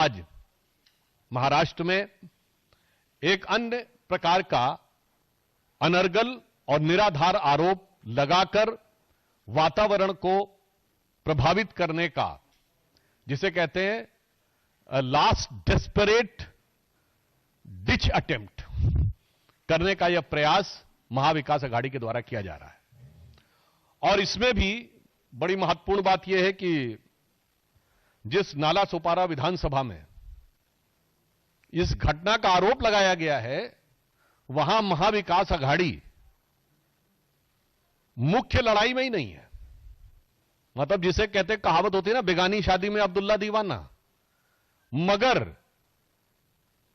आज महाराष्ट्र में एक अन्य प्रकार का अनर्गल और निराधार आरोप लगाकर वातावरण को प्रभावित करने का, जिसे कहते हैं लास्ट डेस्परेट डिच अटेम्प्ट करने का यह प्रयास महाविकास अघाड़ी के द्वारा किया जा रहा है। और इसमें भी बड़ी महत्वपूर्ण बात यह है कि जिस नाला सोपारा विधानसभा में इस घटना का आरोप लगाया गया है, वहां महाविकास अघाड़ी मुख्य लड़ाई में ही नहीं है। मतलब जिसे कहते कहावत होती है ना, बेगानी शादी में अब्दुल्ला दीवाना। मगर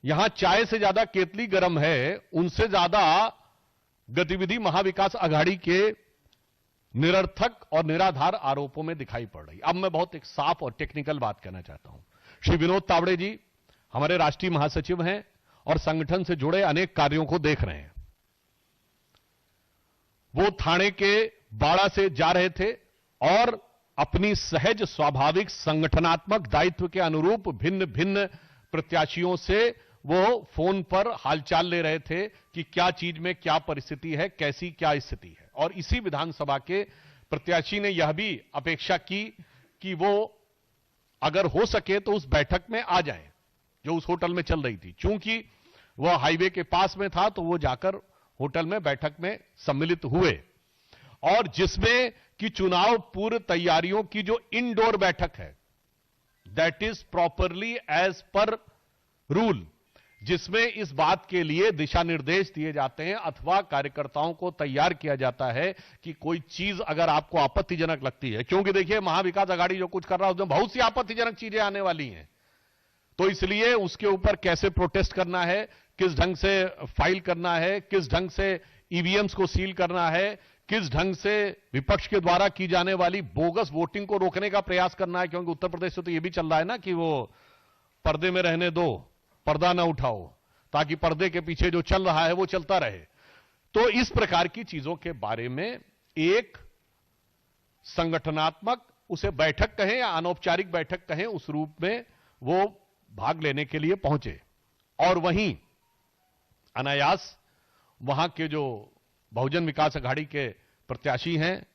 यहां चाय से ज्यादा केतली गर्म है, उनसे ज्यादा गतिविधि महाविकास अघाड़ी के निरर्थक और निराधार आरोपों में दिखाई पड़ रही। अब मैं बहुत एक साफ और टेक्निकल बात कहना चाहता हूं। श्री विनोद तावड़े जी हमारे राष्ट्रीय महासचिव हैं और संगठन से जुड़े अनेक कार्यों को देख रहे हैं। वो थाने के बाड़ा से जा रहे थे और अपनी सहज स्वाभाविक संगठनात्मक दायित्व के अनुरूप भिन्न भिन्न प्रत्याशियों से वो फोन पर हालचाल ले रहे थे कि क्या चीज में क्या परिस्थिति है, कैसी क्या स्थिति है। और इसी विधानसभा के प्रत्याशी ने यह भी अपेक्षा की कि वो अगर हो सके तो उस बैठक में आ जाएं जो उस होटल में चल रही थी। चूंकि वह हाईवे के पास में था तो वो जाकर होटल में बैठक में सम्मिलित हुए, और जिसमें कि चुनाव पूर्व तैयारियों की जो इंडोर बैठक है, that is properly as per rule, जिसमें इस बात के लिए दिशा निर्देश दिए जाते हैं अथवा कार्यकर्ताओं को तैयार किया जाता है कि कोई चीज अगर आपको आपत्तिजनक लगती है, क्योंकि देखिए महाविकास अघाड़ी जो कुछ कर रहा है उसमें बहुत सी आपत्तिजनक चीजें आने वाली हैं, तो इसलिए उसके ऊपर कैसे प्रोटेस्ट करना है, किस ढंग से फाइल करना है, किस ढंग से ईवीएम्स को सील करना है, किस ढंग से विपक्ष के द्वारा की जाने वाली बोगस वोटिंग को रोकने का प्रयास करना है। क्योंकि उत्तर प्रदेश से तो यह भी चल रहा है ना कि वो पर्दे में रहने दो, पर्दा ना उठाओ, ताकि पर्दे के पीछे जो चल रहा है वो चलता रहे। तो इस प्रकार की चीजों के बारे में एक संगठनात्मक, उसे बैठक कहें या अनौपचारिक बैठक कहें, उस रूप में वो भाग लेने के लिए पहुंचे। और वहीं अनायास वहां के जो बहुजन विकास अघाड़ी के प्रत्याशी हैं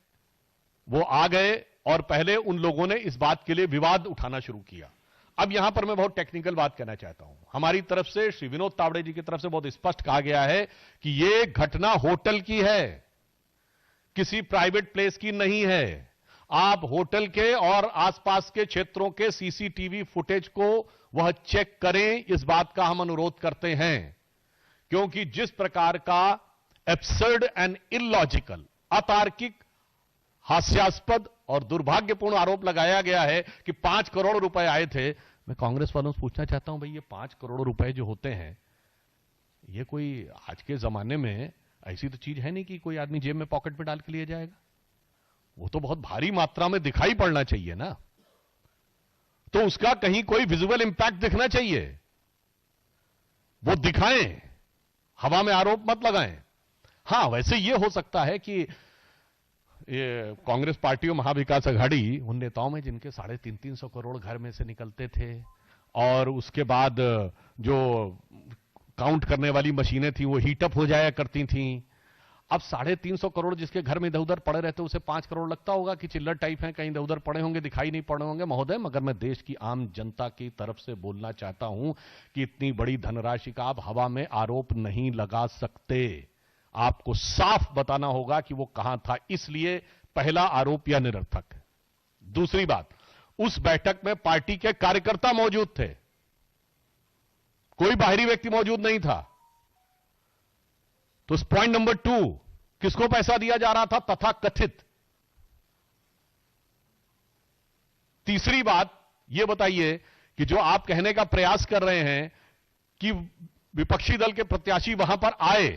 वो आ गए और पहले उन लोगों ने इस बात के लिए विवाद उठाना शुरू किया। अब यहां पर मैं बहुत टेक्निकल बात कहना चाहता हूं। हमारी तरफ से, श्री विनोद तावड़े जी की तरफ से बहुत स्पष्ट कहा गया है कि यह घटना होटल की है, किसी प्राइवेट प्लेस की नहीं है। आप होटल के और आसपास के क्षेत्रों के सीसीटीवी फुटेज को वह चेक करें, इस बात का हम अनुरोध करते हैं। क्योंकि जिस प्रकार का एब्सर्ड एंड इलॉजिकल, अतार्किक, हास्यास्पद और दुर्भाग्यपूर्ण आरोप लगाया गया है कि 5 करोड़ रुपए आए थे। मैं कांग्रेस वालों से पूछना चाहता हूं, भाई ये 5 करोड़ रुपए जो होते हैं, ये कोई आज के जमाने में ऐसी तो चीज है नहीं कि कोई आदमी जेब में पॉकेट में डाल के लिए जाएगा। वो तो बहुत भारी मात्रा में दिखाई पड़ना चाहिए ना, तो उसका कहीं कोई विजुअल इंपैक्ट दिखना चाहिए, वो दिखाएं, हवा में आरोप मत लगाएं। हां, वैसे ये हो सकता है कि ये कांग्रेस पार्टी और महाविकास अघाड़ी उन नेताओं में जिनके 350 करोड़ घर में से निकलते थे, और उसके बाद जो काउंट करने वाली मशीनें थी वो हीटअप हो जाया करती थी। अब 350 करोड़ जिसके घर में इधर उधर पड़े रहते, उसे 5 करोड़ लगता होगा कि चिल्लर टाइप हैं, कहीं इधर उधर पड़े होंगे, दिखाई नहीं पड़े होंगे। महोदय, मगर मैं देश की आम जनता की तरफ से बोलना चाहता हूं कि इतनी बड़ी धनराशि का आप हवा में आरोप नहीं लगा सकते। आपको साफ बताना होगा कि वो कहां था। इसलिए पहला आरोप यह निरर्थक है। दूसरी बात, उस बैठक में पार्टी के कार्यकर्ता मौजूद थे, कोई बाहरी व्यक्ति मौजूद नहीं था। तो पॉइंट नंबर 2, किसको पैसा दिया जा रहा था तथा कथित। तीसरी बात यह बताइए कि जो आप कहने का प्रयास कर रहे हैं कि विपक्षी दल के प्रत्याशी वहां पर आए,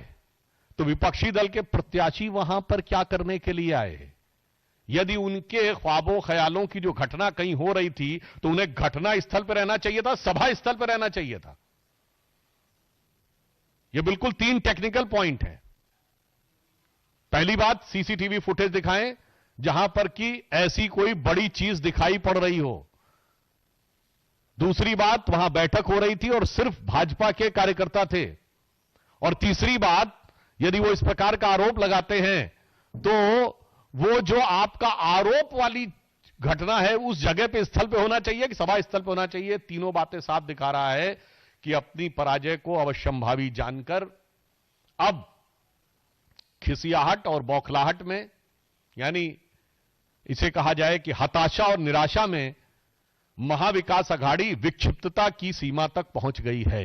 तो विपक्षी दल के प्रत्याशी वहां पर क्या करने के लिए आए? यदि उनके ख्वाबों ख्यालों की जो घटना कहीं हो रही थी तो उन्हें घटना स्थल पर रहना चाहिए था, सभा स्थल पर रहना चाहिए था। यह बिल्कुल 3 टेक्निकल पॉइंट है। पहली बात, सीसीटीवी फुटेज दिखाएं जहां पर कि ऐसी कोई बड़ी चीज दिखाई पड़ रही हो। दूसरी बात, वहां बैठक हो रही थी और सिर्फ भाजपा के कार्यकर्ता थे। और तीसरी बात, यदि वो इस प्रकार का आरोप लगाते हैं तो वो जो आपका आरोप वाली घटना है उस जगह पे, स्थल पे होना चाहिए कि सभा स्थल पे होना चाहिए। तीनों बातें साफ दिखा रहा है कि अपनी पराजय को अवश्यंभावी जानकर अब खिसियाहट और बौखलाहट में, यानी इसे कहा जाए कि हताशा और निराशा में महाविकास अघाड़ी विक्षिप्तता की सीमा तक पहुंच गई है।